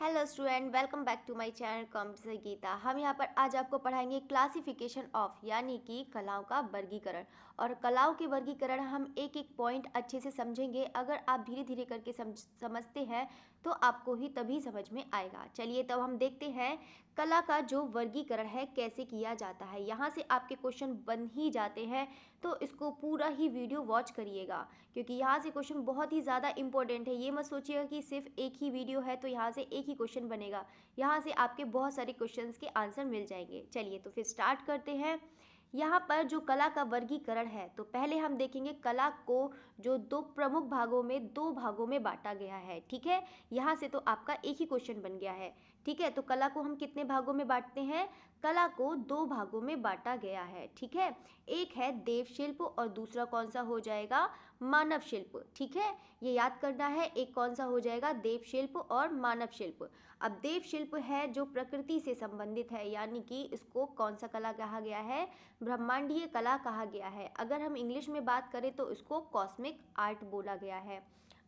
Hello student, welcome back to my channel competition Geeta. हम यहाँ पर आज आपको पढ़ाएंगे क्लासिफिकेशन ऑफ यानी कि कलाओं का वर्गीकरण। और कलाओं के वर्गीकरण हम एक एक पॉइंट अच्छे से समझेंगे। अगर आप धीरे धीरे करके समझते हैं तो आपको ही तभी समझ में आएगा। चलिए तब हम देखते हैं कला का जो वर्गीकरण है कैसे किया जाता है। यहाँ से आपके क्वेश्चन बन ही जाते हैं, तो इसको पूरा ही वीडियो वॉच करिएगा क्योंकि यहाँ से क्वेश्चन बहुत ही ज़्यादा इंपॉर्टेंट है। ये मत सोचिएगा कि सिर्फ एक ही वीडियो है तो यहाँ से एक ही क्वेश्चन बनेगा। यहाँ से आपके बहुत सारे क्वेश्चंस के आंसर मिल जाएंगे। चलिए तो फिर स्टार्ट करते हैं। यहाँ पर जो कला का वर्गीकरण है तो पहले हम देखेंगे कला को जो दो प्रमुख भागों में दो भागों में बांटा गया है। ठीक है, यहाँ से तो आपका एक ही क्वेश्चन बन गया है। ठीक है, तो कला को हम कितने भागों में बांटते हैं? कला को दो भागों में बांटा गया है। ठीक है, एक है देव शिल्प और दूसरा कौन सा हो जाएगा? मानव शिल्प। ठीक है, ये याद करना है, एक कौन सा हो जाएगा? देव शिल्प और मानव शिल्प। अब देव शिल्प है जो प्रकृति से संबंधित है, यानी कि इसको कौन सा कला कहा गया है? ब्रह्मांडीय कला कहा गया है। अगर हम इंग्लिश में बात करें तो इसको कॉस्मिक आर्ट बोला गया है।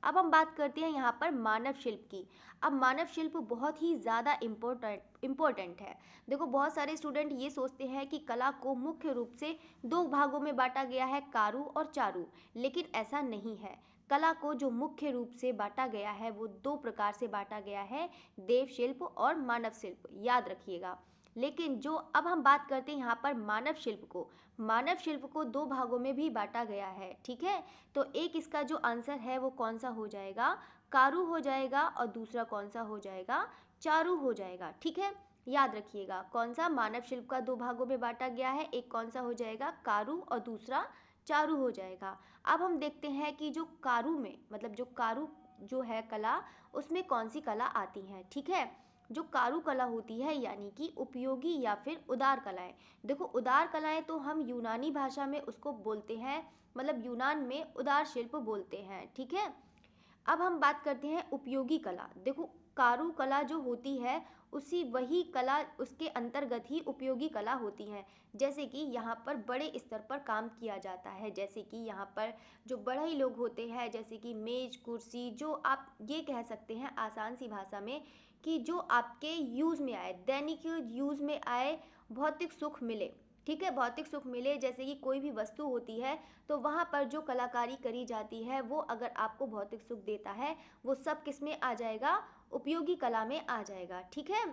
अब हम बात करते हैं यहाँ पर मानव शिल्प की। अब मानव शिल्प बहुत ही ज़्यादा इम्पोर्टेंट है। देखो, बहुत सारे स्टूडेंट ये सोचते हैं कि कला को मुख्य रूप से दो भागों में बांटा गया है,कारु और चारु, लेकिन ऐसा नहीं है। कला को जो मुख्य रूप से बांटा गया है वो दो प्रकार से बांटा गया है, देव शिल्प और मानव शिल्प, याद रखिएगा। लेकिन जो अब हम बात करते हैं यहाँ पर मानव शिल्प को दो भागों में भी बांटा गया है। ठीक है, तो एक इसका जो आंसर है वो कौन सा हो जाएगा? कारु हो जाएगा और दूसरा कौन सा हो जाएगा? चारु हो जाएगा। ठीक है, याद रखिएगा कौन सा मानव शिल्प का दो भागों में बांटा गया है, एक कौन सा हो जाएगा? कारु और दूसरा चारु हो जाएगा। अब हम देखते हैं कि जो कारु में मतलब जो कारु जो है कला, उसमें कौन सी कला आती हैं। ठीक है, जो कारु कला होती है यानी कि उपयोगी या फिर उदार कलाएं। देखो, उदार कलाएं तो हम यूनानी भाषा में उसको बोलते हैं, मतलब यूनान में उदार शिल्प बोलते हैं। ठीक है, अब हम बात करते हैं उपयोगी कला। देखो, कारू कला जो होती है उसी वही कला उसके अंतर्गत ही उपयोगी कला होती हैं। जैसे कि यहाँ पर बड़े स्तर पर काम किया जाता है, जैसे कि यहाँ पर जो बड़े लोग होते हैं, जैसे कि मेज कुर्सी, जो आप ये कह सकते हैं आसान सी भाषा में कि जो आपके यूज़ में आए, दैनिक यूज़ में आए, भौतिक सुख मिले। ठीक है, भौतिक सुख मिले, जैसे कि कोई भी वस्तु होती है तो वहाँ पर जो कलाकारी करी जाती है वो अगर आपको भौतिक सुख देता है वो सब किस में आ जाएगा? उपयोगी कला में आ जाएगा। ठीक है,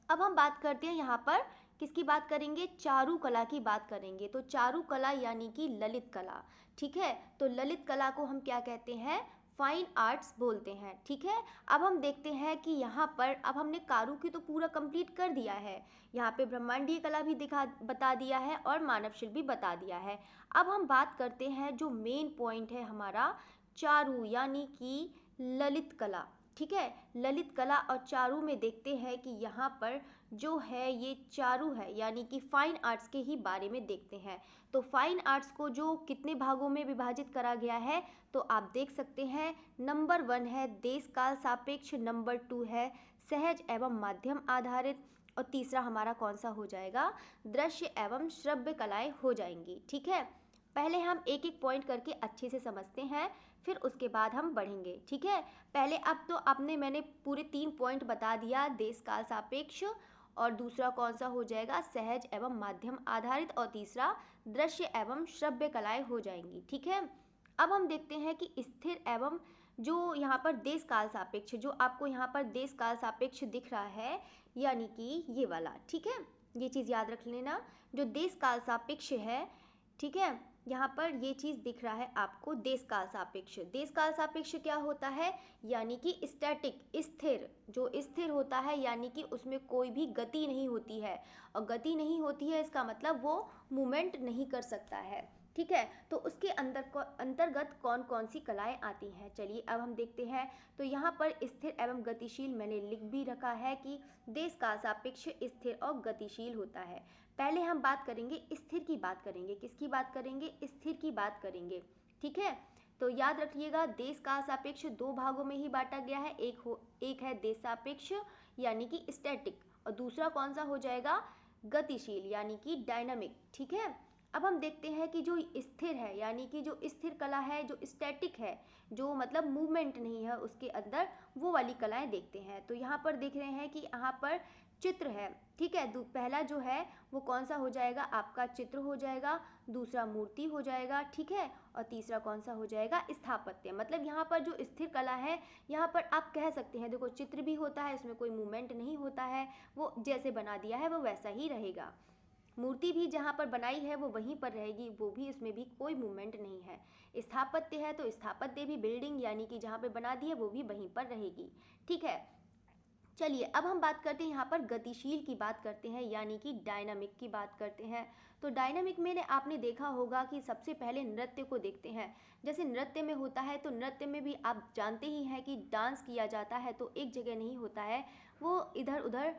अब हम बात करते हैं यहाँ पर किसकी बात करेंगे? चारु कला की बात करेंगे। तो चारु कला यानी कि ललित कला। ठीक है, तो ललित कला को हम क्या कहते हैं? फाइन आर्ट्स बोलते हैं। ठीक है, अब हम देखते हैं कि यहाँ पर अब हमने कारू की तो पूरा कंप्लीट कर दिया है, यहाँ पे ब्रह्मांडीय कला भी बता दिया है और मानव शिल्प भी बता दिया है। अब हम बात करते हैं जो मेन पॉइंट है हमारा, चारु यानी कि ललित कला। ठीक है, ललित कला और चारु में देखते हैं कि यहाँ पर जो है ये चारु है यानी कि फाइन आर्ट्स के ही बारे में देखते हैं। तो फाइन आर्ट्स को जो कितने भागों में विभाजित करा गया है तो आप देख सकते हैं, नंबर 1 है देश काल सापेक्ष, नंबर 2 है सहज एवं माध्यम आधारित, और तीसरा हमारा कौन सा हो जाएगा? दृश्य एवं श्रव्य कलाएं हो जाएंगी। ठीक है, पहले हम एक एक पॉइंट करके अच्छे से समझते हैं, फिर उसके बाद हम बढ़ेंगे। ठीक है, पहले अब तो मैंने पूरे 3 पॉइंट बता दिया, देश काल सापेक्ष, और दूसरा कौन सा हो जाएगा? सहज एवं माध्यम आधारित, और तीसरा दृश्य एवं श्रव्य कलाएं हो जाएंगी। ठीक है, अब हम देखते हैं कि स्थिर एवं जो यहाँ पर देश काल सापेक्ष, जो आपको यहाँ पर देश काल सापेक्ष दिख रहा है यानी कि ये वाला। ठीक है, ये चीज़ याद रख लेना, जो देश काल सापेक्ष है। ठीक है, यहाँ पर ये चीज़ दिख रहा है आपको, देश काल सापेक्ष। देश काल सापेक्ष क्या होता है? यानी कि स्टैटिक, स्थिर, जो स्थिर होता है यानी कि उसमें कोई भी गति नहीं होती है, और गति नहीं होती है इसका मतलब वो मूवमेंट नहीं कर सकता है। ठीक है, तो उसके अंतर्गत कौन कौन सी कलाएं आती हैं? चलिए अब हम देखते हैं। तो यहाँ पर स्थिर एवं गतिशील मैंने लिख भी रखा है कि देश काल सापेक्ष स्थिर और गतिशील होता है। पहले हम बात करेंगे स्थिर की बात करेंगे। किसकी बात करेंगे? स्थिर की बात करेंगे। ठीक है, तो याद रखिएगा देश काल सापेक्ष दो भागों में ही बांटा गया है, एक है देश सापेक्ष यानी कि स्टैटिक, और दूसरा कौन सा हो जाएगा? गतिशील यानी कि डायनामिक। ठीक है, अब हम देखते हैं कि जो स्थिर है, यानी कि जो स्थिर कला है, जो स्टैटिक है, जो मतलब मूवमेंट नहीं है उसके अंदर, वो वाली कलाएं देखते हैं। तो यहाँ पर देख रहे हैं कि यहाँ पर चित्र है, ठीक है। पहला जो है वो कौन सा हो जाएगा, आपका चित्र हो जाएगा, दूसरा मूर्ति हो जाएगा, ठीक है, और तीसरा कौन सा हो जाएगा, स्थापत्य। मतलब यहाँ पर जो स्थिर कला है, यहाँ पर आप कह सकते हैं, देखो चित्र भी होता है, इसमें कोई मूवमेंट नहीं होता है, वो जैसे बना दिया है वो वैसा ही रहेगा। मूर्ति भी जहाँ पर बनाई है वो वहीं पर रहेगी, वो भी, उसमें भी कोई मूवमेंट नहीं है। स्थापत्य है तो स्थापत्य भी, बिल्डिंग यानी कि जहाँ पे बना दी है वो भी वहीं पर रहेगी, ठीक है। चलिए अब हम बात करते हैं, यहाँ पर गतिशील की बात करते हैं, यानी कि डायनामिक की बात करते हैं। तो डायनामिक में आपने देखा होगा कि सबसे पहले नृत्य को देखते हैं। जैसे नृत्य में होता है, तो नृत्य में भी आप जानते ही हैं कि डांस किया जाता है तो एक जगह नहीं होता है, वो इधर उधर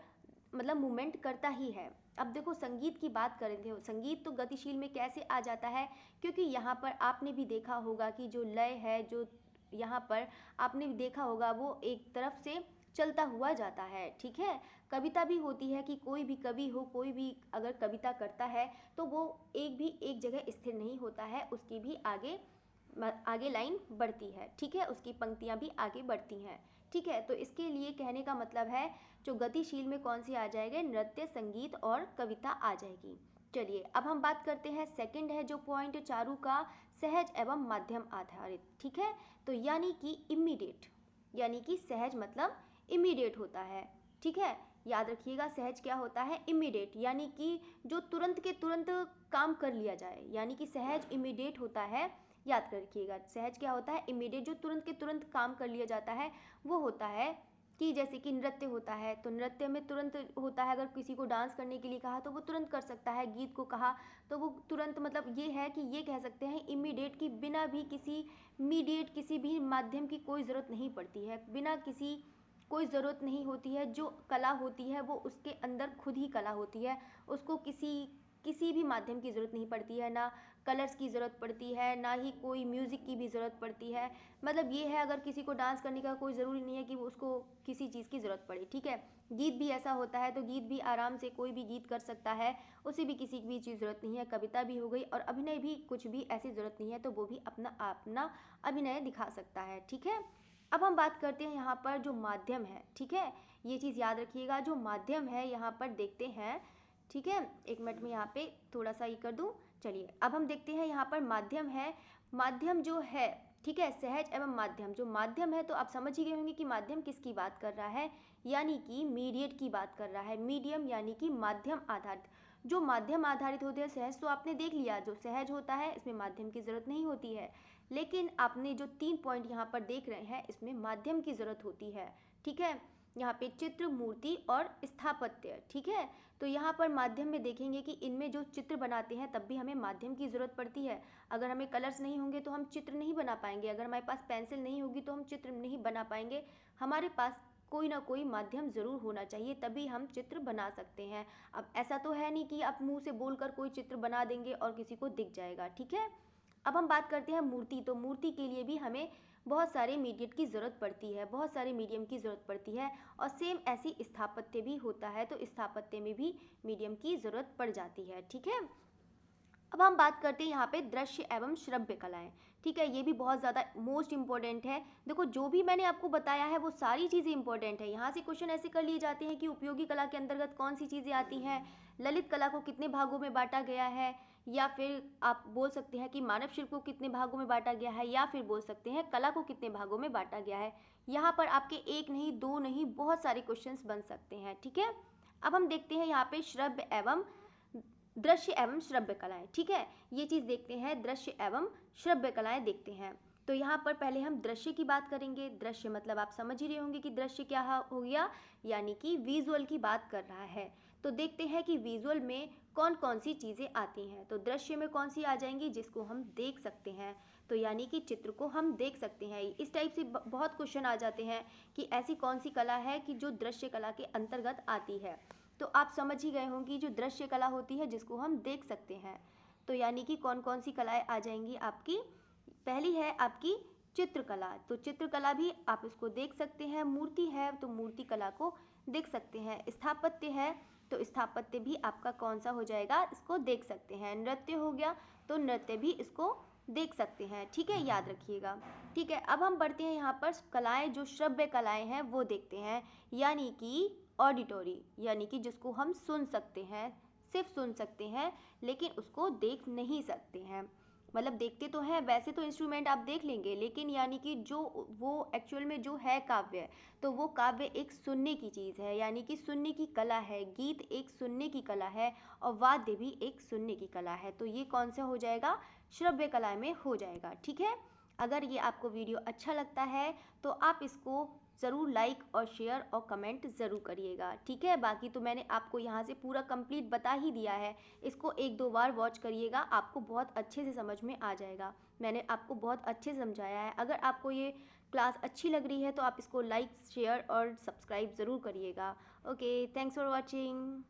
मतलब मूवमेंट करता ही है। अब देखो संगीत की बात करें थे, संगीत तो गतिशील में कैसे आ जाता है, क्योंकि यहाँ पर आपने भी देखा होगा कि जो लय है, जो यहाँ पर आपने भी देखा होगा वो एक तरफ से चलता हुआ जाता है, ठीक है। कविता भी होती है कि कोई भी कवि हो, कोई भी अगर कविता करता है तो वो एक जगह स्थिर नहीं होता है, उसकी भी आगे आगे लाइन बढ़ती है, ठीक है, उसकी पंक्तियाँ भी आगे बढ़ती हैं, ठीक है। तो इसके लिए कहने का मतलब है जो गतिशील में कौन सी आ जाएगा, नृत्य, संगीत और कविता आ जाएगी। चलिए अब हम बात करते हैं, सेकंड है जो पॉइंट चारू का, सहज एवं माध्यम आधारित, ठीक है। तो यानी कि इमीडिएट, यानी कि सहज मतलब इमीडिएट होता है, ठीक है। याद रखिएगा सहज क्या होता है, इमीडिएट, यानी कि जो तुरंत के तुरंत काम कर लिया जाए, यानी कि सहज इमीडिएट होता है। याद रखिएगा सहज क्या होता है, इमीडिएट, जो तुरंत के तुरंत काम कर लिया जाता है वो होता है। कि जैसे कि नृत्य होता है तो नृत्य में तुरंत होता है, अगर किसी को डांस करने के लिए कहा तो वो तुरंत कर सकता है, गीत को कहा तो वो तुरंत, मतलब ये है कि ये कह सकते हैं इमीडिएट, की बिना भी किसी मीडिएट, किसी भी माध्यम की कोई ज़रूरत नहीं पड़ती है, बिना किसी कोई ज़रूरत नहीं होती है। जो कला होती है वो उसके अंदर खुद ही कला होती है, उसको किसी भी माध्यम की ज़रूरत नहीं पड़ती है, ना कलर्स की ज़रूरत पड़ती है, ना ही कोई म्यूज़िक की भी ज़रूरत पड़ती है। मतलब ये है, अगर किसी को डांस करने का कोई ज़रूरी नहीं है कि उसको किसी चीज़ की ज़रूरत पड़े, ठीक है। गीत भी ऐसा होता है, तो गीत भी आराम से कोई भी गीत कर सकता है, उसे भी किसी की भी चीज़ ज़रूरत नहीं है। कविता भी हो गई, और अभिनय भी, कुछ भी ऐसी ज़रूरत नहीं है, तो वो भी अपना अपना अभिनय दिखा सकता है, ठीक है। अब हम बात करते हैं यहाँ पर जो माध्यम है, ठीक है, ये चीज़ याद रखिएगा, जो माध्यम है यहाँ पर देखते हैं, ठीक है। एक मिनट में यहाँ पे थोड़ा सा ये कर दूँ। चलिए अब हम देखते हैं यहाँ पर माध्यम है, माध्यम जो है, ठीक है, सहज एवं माध्यम, जो माध्यम है तो आप समझ ही गए होंगे कि माध्यम किसकी बात कर रहा है, यानी कि मीडिएट की बात कर रहा है। मीडियम यानी कि माध्यम आधारित, जो माध्यम आधारित होते हैं। सहज तो आपने देख लिया, जो सहज होता है इसमें माध्यम की ज़रूरत नहीं होती है, लेकिन आपने जो 3 पॉइंट यहाँ पर देख रहे हैं इसमें माध्यम की ज़रूरत होती है, ठीक है। यहाँ पे चित्र, मूर्ति और स्थापत्य, ठीक है। तो यहाँ पर माध्यम में देखेंगे कि इनमें जो चित्र बनाते हैं तब भी हमें माध्यम की ज़रूरत पड़ती है। अगर हमें कलर्स नहीं होंगे तो हम चित्र नहीं बना पाएंगे, अगर हमारे पास पेंसिल नहीं होगी तो हम चित्र नहीं बना पाएंगे। हमारे पास कोई ना कोई माध्यम ज़रूर होना चाहिए, तभी हम चित्र बना सकते हैं। अब ऐसा तो है नहीं कि आप मुंह से बोलकर कोई चित्र बना देंगे और किसी को दिख जाएगा, ठीक है। अब हम बात करते हैं मूर्ति। तो मूर्ति के लिए भी हमें बहुत सारे मीडिएट की ज़रूरत पड़ती है, बहुत सारे मीडियम की ज़रूरत पड़ती है, और सेम ऐसी स्थापत्य भी होता है, तो स्थापत्य में भी मीडियम की ज़रूरत पड़ जाती है, ठीक है। अब हम बात करते हैं यहाँ पे दृश्य एवं श्रव्य कलाएं, ठीक है। ये भी बहुत ज़्यादा मोस्ट इंपॉर्टेंट है। देखो जो भी मैंने आपको बताया है वो सारी चीज़ें इंपॉर्टेंट है। यहाँ से क्वेश्चन ऐसे कर लिए जाते हैं कि उपयोगी कला के अंतर्गत कौन सी चीज़ें आती हैं, ललित कला को कितने भागों में बांटा गया है, या फिर आप बोल सकते हैं कि मानव शिल्प को कितने भागों में बांटा गया है, या फिर बोल सकते हैं कला को कितने भागों में बांटा गया है। यहाँ पर आपके एक नहीं, दो नहीं, बहुत सारे क्वेश्चन बन सकते हैं, ठीक है। अब हम देखते हैं यहाँ पे श्रव्य एवं दृश्य एवं श्रव्य कलाएं, ठीक है। ये चीज़ देखते हैं, दृश्य एवं श्रव्य कलाएं देखते हैं। तो यहाँ पर पहले हम दृश्य की बात करेंगे। दृश्य मतलब आप समझ ही रहे होंगे कि दृश्य क्या हो गया, यानी कि विजुअल की बात कर रहा है। तो देखते हैं कि विजुअल में कौन कौन सी चीज़ें आती हैं। तो दृश्य में कौन सी आ जाएंगी, जिसको हम देख सकते हैं, तो यानी कि चित्र को हम देख सकते हैं। इस टाइप से बहुत क्वेश्चन आ जाते हैं कि ऐसी कौन सी कला है कि जो दृश्य कला के अंतर्गत आती है। तो आप समझ ही गए होंगे जो दृश्य कला होती है जिसको हम देख सकते हैं। तो यानी कि कौन कौन सी कलाएं आ जाएंगी आपकी, पहली है आपकी चित्रकला, तो चित्रकला भी आप इसको देख सकते हैं। मूर्ति है तो मूर्ति कला को देख सकते हैं। स्थापत्य है तो स्थापत्य भी आपका कौन सा हो जाएगा, इसको देख सकते हैं। नृत्य हो गया तो नृत्य भी इसको देख सकते हैं। ठीक है, याद रखिएगा। ठीक है, अब हम बढ़ते हैं यहाँ पर कलाएं, जो श्रव्य कलाएं हैं वो देखते हैं, यानी कि ऑडिटोरी, यानी कि जिसको हम सुन सकते हैं, सिर्फ सुन सकते हैं लेकिन उसको देख नहीं सकते हैं। मतलब देखते तो हैं, वैसे तो इंस्ट्रूमेंट आप देख लेंगे, लेकिन यानी कि जो वो एक्चुअल में जो है काव्य, तो वो काव्य एक सुनने की चीज़ है, यानी कि सुनने की कला है। गीत एक सुनने की कला है और वाद्य भी एक सुनने की कला है। तो ये कौन सा हो जाएगा, श्रव्य कला में हो जाएगा। ठीक है, अगर ये आपको वीडियो अच्छा लगता है तो आप इसको ज़रूर लाइक और शेयर और कमेंट ज़रूर करिएगा। ठीक है, बाकी तो मैंने आपको यहाँ से पूरा कंप्लीट बता ही दिया है। इसको एक दो बार वॉच करिएगा, आपको बहुत अच्छे से समझ में आ जाएगा। मैंने आपको बहुत अच्छे से समझाया है। अगर आपको ये क्लास अच्छी लग रही है तो आप इसको लाइक, शेयर और सब्सक्राइब ज़रूर करिएगा। Okay, thanks for watching.